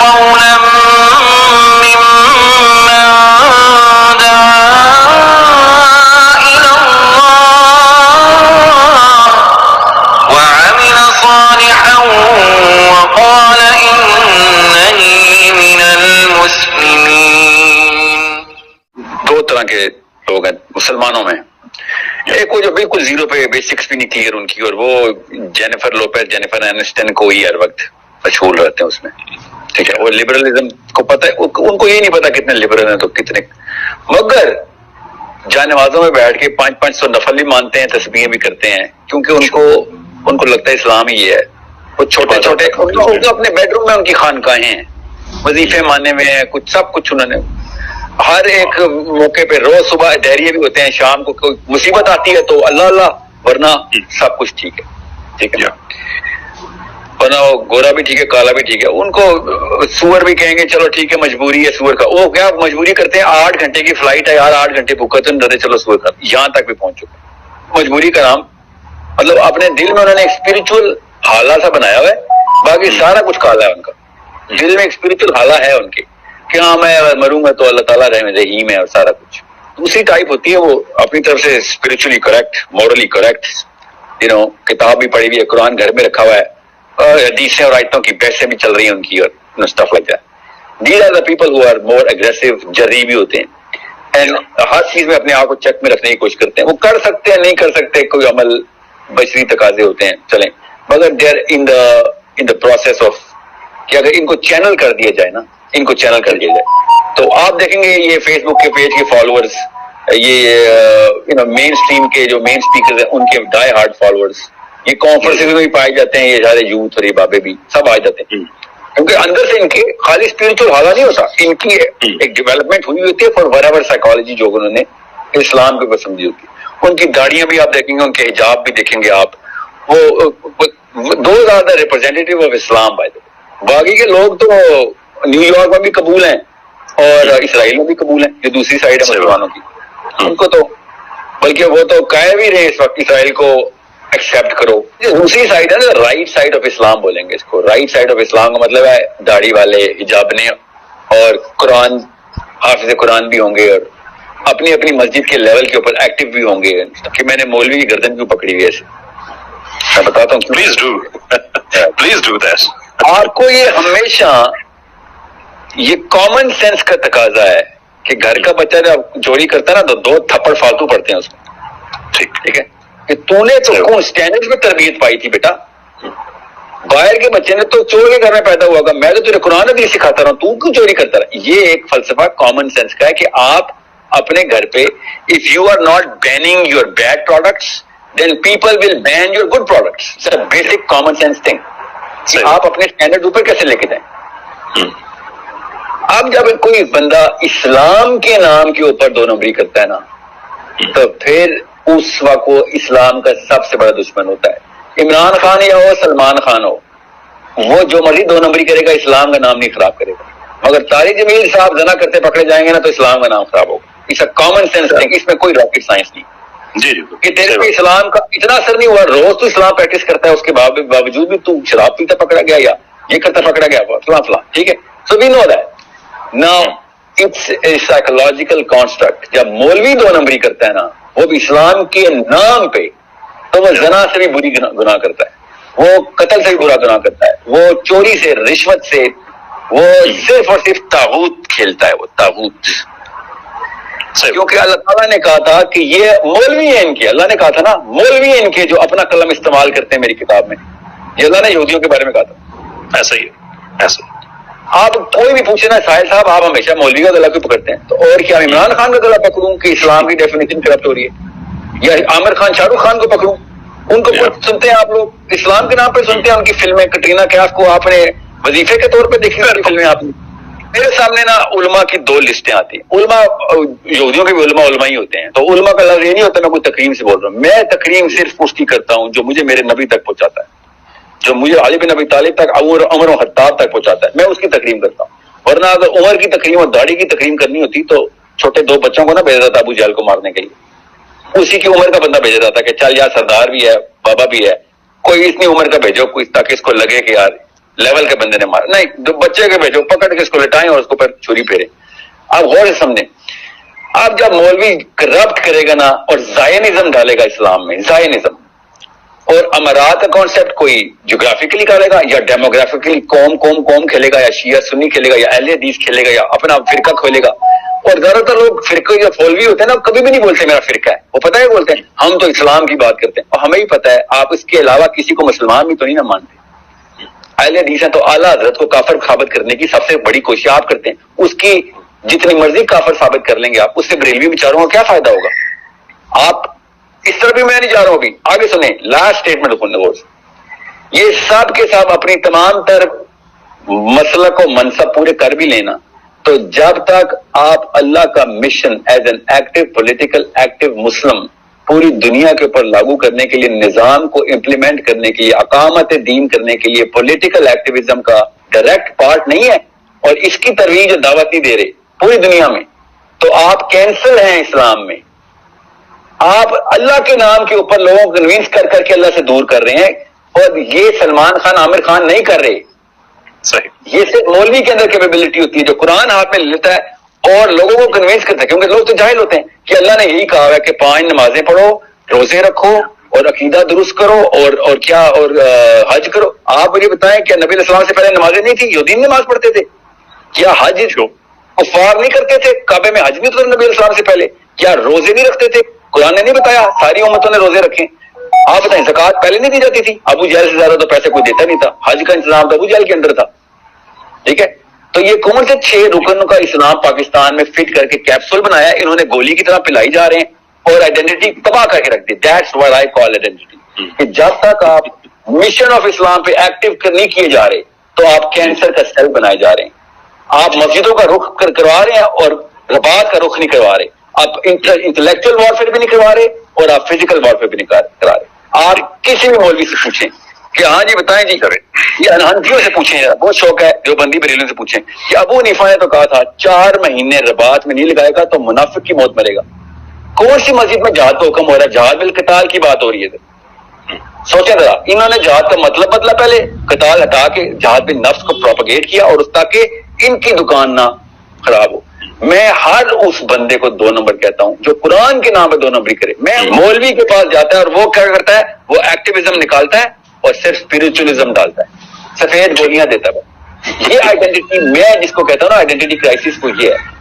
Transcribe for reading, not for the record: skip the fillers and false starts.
قولا ممن دعا إلى الله وعمل صالحا وقال إنني من المسلمين. دو طرح کے لوگ ہیں مسلمانوں میں. ایک وہ جو بالکل زیرو پہ بیسکس بھی نہیں کلیئر ان کی، اور وہ جینیفر لوپیز جینیفر اینسٹن کو ہی ہر وقت مشغول رہتے ہیں اس میں. ٹھیک ہے، وہ لبرلزم کو پتہ ہے، ان کو یہ نہیں پتا کتنے لبرل ہیں تو کتنے، مگر جانوازوں میں بیٹھ کے 500 نفل بھی مانتے ہیں، تسبیحیں بھی کرتے ہیں، کیونکہ ان کو لگتا ہے اسلام ہی ہے. وہ چھوٹے چھوٹے اپنے بیڈ روم میں ان کی خانقاہیں ہیں، وظیفے ماننے میں ہیں، کچھ سب کچھ انہوں نے ہر ایک موقع پہ. روز صبح دہریے بھی ہوتے ہیں، شام کو کوئی مصیبت آتی ہے تو اللہ اللہ، ورنہ سب کچھ ٹھیک ہے. ٹھیک ہے، ورنہ وہ گورا بھی ٹھیک ہے، کالا بھی ٹھیک ہے. ان کو سور بھی کہیں گے چلو ٹھیک ہے مجبوری ہے سور کا، وہ کیا مجبوری کرتے ہیں. 8 گھنٹے کی فلائٹ ہے یار، 8 گھنٹے بھوکا تو نہیں رہتے، چلو سور کا، یہاں تک بھی پہنچ چکے. مجبوری کا نام مطلب اپنے دل میں انہوں نے ایک اسپرچل حالہ سا بنایا ہوا ہے، باقی سارا کچھ کالا ہے ان کا. دل میں ایک اسپرچل حالہ ہے ان کے کہ ہاں میں مروں گا تو اللہ تعالیٰ رحیم ہے اور سارا کچھ. دوسری ٹائپ ہوتی ہے وہ اپنی طرف سے اسپرچولی کریکٹ، مورلی کریکٹ، کتاب بھی پڑھی ہوئی ہے، قرآن گھر میں رکھا ہوا ہے، اور حدیثیں اور آیتوں کی بحثیں بھی چل رہی ہیں ان کی، اور اسٹف لگ جائے. These are the people who are more aggressive, جری بھی ہوتے ہیں، اینڈ ہر چیز میں اپنے آپ کو چیک میں رکھنے کی کوشش کرتے ہیں. وہ کر سکتے ہیں نہیں کر سکتے، کوئی عمل بشری تقاضے ہوتے ہیں چلیں، مگر they are in the process of کہ اگر ان کو چینل کر دیا جائے نا، ان کو چینل کر دیا جائے تو آپ دیکھیں گے یہ فیس بک کے پیج کے فالوورز، یہ مین اسٹریم کے جو مین اسپیکرز ہیں ان کے ڈائی ہارڈ فالوورز، یہ کانفرنسز میں بھی پائے جاتے ہیں، یہ سارے یوتھ اور یہ بابے بھی سب آ جاتے ہیں، کیونکہ اندر سے ان کے خالی اسپرچل حالہ نہیں ہوتا، ان کی ایک ڈیولپمنٹ ہوئی ہوتی ہے فار ویور سائیکالوجی جو انہوں نے اسلام کے اوپر سمجھی ہوتی ہے. ان کی داڑیاں بھی آپ دیکھیں گے، ان کے حجاب بھی دیکھیں گے آپ، وہ دوز آر دا ریپرزینٹیٹیو آف اسلام. باقی کے لوگ تو نیو یارک میں بھی قبول ہیں اور اسرائیل میں بھی قبول ہیں، جو دوسری سائڈ ہے مسلمانوں کی. ان کو تو بلکہ وہ تو کہہ بھی رہے اس وقت اسرائیل کو ایکسیپٹ کرو. دوسری سائڈ ہے نا، رائٹ سائڈ آف اسلام بولیں گے اس کو. رائٹ سائڈ آف اسلام کا مطلب ہے داڑھی والے، حجاب نے، اور قرآن حافظ قرآن بھی ہوں گے، اور اپنی اپنی مسجد کے لیول کے اوپر ایکٹیو بھی ہوں گے. کہ میں نے مولوی کی گردن کیوں پکڑی ہوئی ایسے، میں بتاتا ہوں. Please do that. آپ کو یہ ہمیشہ یہ کامن سینس کا تقاضا ہے کہ گھر کا بچہ جب چوری کرتا ہے نا تو 2 تھپڑ فالتو پڑتے ہیں اس کو. ٹھیک ہے، کہ تو نے تو کون اسٹینڈرڈ میں تربیت پائی تھی بیٹا؟ باہر کے بچے نے تو چور کے گھر میں پیدا ہوا گا، میں تو تیرے قرآن بھی سکھاتا رہا ہوں، تو کیوں چوری کرتا رہا؟ یہ ایک فلسفہ کامن سینس کا ہے کہ آپ اپنے گھر پہ if you are not banning your bad products then people will ban your good products. It's a basic common sense thing. آپ اپنے اسٹینڈرڈ اوپر کیسے لے کے جائیں؟ اب جب کوئی بندہ اسلام کے نام کے اوپر 2 نمبری کرتا ہے نا، تو پھر اس وقت وہ اسلام کا سب سے بڑا دشمن ہوتا ہے. عمران خان یا ہو سلمان خان ہو، وہ جو مرضی 2 نمبری کرے گا، اسلام کا نام نہیں خراب کرے گا. مگر طارق جمیل صاحب زنا کرتے پکڑے جائیں گے نا تو اسلام کا نام خراب ہوگا. اس کا کامن سینس تھنگ، اس میں کوئی راکٹ سائنس نہیں. کہ تیرے پہ اسلام کا اتنا اثر نہیں ہوا، روز تو اسلام پریکٹس کرتا ہے، اس کے باوجود بھی تو شراب پیتا پکڑا گیا یا یہ کرتا پکڑا گیا، فلاں فلاں. ٹھیک ہے، so we know that. Now it's a psychological construct. جب مولوی 2 نمبری کرتا ہے نا، وہ بھی اسلام کے نام پہ، تو وہ زنا سے بھی بری گناہ کرتا ہے، وہ قتل سے بھی برا گناہ کرتا ہے، وہ چوری سے، رشوت سے، وہ صرف اور صرف طاغوت کھیلتا ہے. وہ طاغوت، کیونکہ اللہ تعالیٰ نے کہا تھا کہ یہ مولوی ہیں ان کے، اللہ نے کہا تھا نا مولوی ہیں ان کے جو اپنا قلم استعمال کرتے ہیں میری کتاب میں. یہ اللہ نے یہودیوں کے بارے میں کہا تھا. ایسا ہی ہے، ایسا. آپ کوئی بھی پوچھے نا ساحل صاحب، آپ ہمیشہ مولوی کا گلا کیوں پکڑتے ہیں؟ تو اور کیا عمران خان کا گلا پکڑوں کہ اسلام کی ڈیفینیشن کرپٹ ہو رہی ہے، یا عامر خان شاہ رخ خان کو پکڑوں؟ ان کو سنتے ہیں آپ لوگ، اسلام کے نام پہ سنتے ہیں ان کی فلمیں. کٹرینہ کیف کو آپ نے وظیفے کے طور پہ دیکھی ساری فلمیں آپ نے. میرے سامنے نا علماء کی 2 لسٹیں آتی ہیں. علماء یہودیوں کے بھی علماء ہی ہوتے ہیں، تو علماء کا لفظ یہ نہیں ہوتا میں کوئی تکریم سے بول رہا ہوں. میں تکریم صرف اس کی کرتا ہوں جو مجھے میرے نبی تک پہنچاتا ہے، جو مجھے علی بن ابی طالب تک، عمر و خطاب تک پہنچاتا ہے، میں اس کی تکریم کرتا ہوں. ورنہ اگر عمر کی تکریم اور داڑھی کی تکریم کرنی ہوتی تو چھوٹے 2 بچوں کو نہ بھیجا تھا ابو جہل کو مارنے کے لیے. اسی کی عمر کا بندہ بھیجا جاتا کہ چل یار سردار بھی ہے، بابا بھی ہے، کوئی اتنی عمر کا بھیجو کوئی، تاکہ اس کو لگے کہ یار لیول کے بندے نے مارا نہیں، بچے کے بھیجو پکڑ کے اس کو لٹائیں اور اس کو پھر چھری پھیرے. آپ غور سے سمجھیں، آپ جب مولوی کرپٹ کرے گا نا اور زائنزم ڈالے گا اسلام میں، زائنزم اور امارات کا کانسیپٹ کوئی جغرافیکلی کرے گا یا ڈیموگرافیکلی قوم کھیلے گا یا شیعہ سنی کھیلے گا یا اہل حدیث کھیلے گا یا اپنا فرقہ کھولے گا. اور زیادہ تر لوگ فرقے یا فولوی ہوتے ہیں نا، کبھی بھی نہیں بولتے میرا فرقہ ہے، وہ پتہ ہے بولتے ہیں ہم تو اسلام کی بات کرتے ہیں. اور ہمیں ہی پتہ ہے آپ اس کے علاوہ کسی کو مسلمان بھی تو نہیں نہ مانتے. اہل حدیث ہیں تو اعلیٰ حضرت کو کافر ثابت کرنے کی سب سے بڑی کوشش آپ کرتے ہیں. اس کی جتنی مرضی کافر ثابت کر لیں گے آپ، اس سے بریلوی بیچاروں کو کیا فائدہ ہوگا؟ آپ اس طرح بھی میں نہیں جا رہا ہوں. ابھی آگے سنیں لاسٹ اسٹیٹمنٹ. یہ سب کے ساتھ اپنی تمام تر مسلک و منصب پورے کر بھی لینا، تو جب تک آپ اللہ کا mission as an active political active مسلم پوری دنیا کے اوپر لاگو کرنے کے لیے، نظام کو امپلیمنٹ کرنے کے لیے، اقامت دین کرنے کے لیے پولیٹیکل ایکٹیویزم کا ڈائریکٹ پارٹ نہیں ہے اور اس کی ترویج اور دعوت نہیں دے رہے پوری دنیا میں، تو آپ کینسر ہیں اسلام میں. آپ اللہ کے نام کے اوپر لوگوں کو کنوینس کر کر کے اللہ سے دور کر رہے ہیں. اور یہ سلمان خان عامر خان نہیں کر رہے. صحیح. یہ صرف مولوی کے اندر کیپیبلٹی ہوتی ہے جو قرآن ہاتھ میں لیتا ہے اور لوگوں کو کنوینس کرتا ہے، کیونکہ لوگ تو جاہل ہوتے ہیں کہ اللہ نے یہی کہا ہے کہ 5 نمازیں پڑھو، روزے رکھو اور عقیدہ درست کرو اور کیا اور حج کرو. آپ مجھے بتائیں کیا نبی علیہ السلام سے پہلے نمازیں نہیں تھی؟ یہودی نماز پڑھتے تھے؟ کیا حج کفار نہیں کرتے تھے؟ کعبے میں حج نہیں ہوتا نبی علیہ السلام سے پہلے؟ کیا روزے نہیں رکھتے تھے؟ قرآن نے نہیں بتایا ساری امتوں نے روزے رکھے؟ آپ بتائیں زکوٰۃ پہلے نہیں دی جاتی تھی؟ ابو جہل سے زیادہ تو پیسے کوئی دیتا نہیں تھا، حج کا انتظام تو ابو جہل کے اندر تھا. ٹھیک ہے، تو یہ کون سے 6 رکن کا اسلام پاکستان میں فٹ کر کے کیپسول بنایا، انہوں نے گولی کی طرح پلائی جا رہے ہیں اور آئیڈینٹی تباہ کر کے رکھ دی. That's what I call identity. کہ جب تک آپ مشن آف اسلام پہ ایکٹیو نہیں کیے جا رہے تو آپ کینسر کا سیل بنائے جا رہے ہیں. آپ مسجدوں کا رخ کروا رہے ہیں اور رباط کا رخ نہیں کروا رہے. آپ انٹلیکچوئل وارفیئر بھی نہیں کروا رہے اور آپ فزیکل وارفیئر بھی نہیں کرا رہے. آپ کسی بھی مولوی سے پوچھیں کہ ہاں جی بتائیں جی، یہ انہنفیوں سے پوچھیں، بہت شوق ہے جو بندی بریلیوں سے پوچھیں کہ ابو حنیفہ نے تو کہا تھا 4 مہینے رباط میں نہیں لگائے گا تو منافق کی موت مرے گا. کون سی مسجد میں جہاد کا حکم ہو رہا ہے؟ جہاد بالقتال کی بات ہو رہی ہے. سوچیں ذرا، انہوں نے جہاد کا مطلب بدلا، پہلے قتال ہٹا کے جہاد بن نفس کو پروپیگیٹ کیا اور تاکہ ان کی دکان نہ خراب ہو. میں ہر اس بندے کو 2 نمبر کہتا ہوں جو قرآن کے نام پہ 2 نمبری کرے. میں مولوی کے پاس جاتا ہے اور وہ کیا کرتا ہے؟ وہ ایکٹیویزم نکالتا ہے اور صرف اسپرچولیزم ڈالتا ہے، سفید گولیاں دیتا ہے. یہ آئیڈینٹی میں جس کو کہتا ہوں نا آئیڈینٹی کرائسس، کو یہ ہے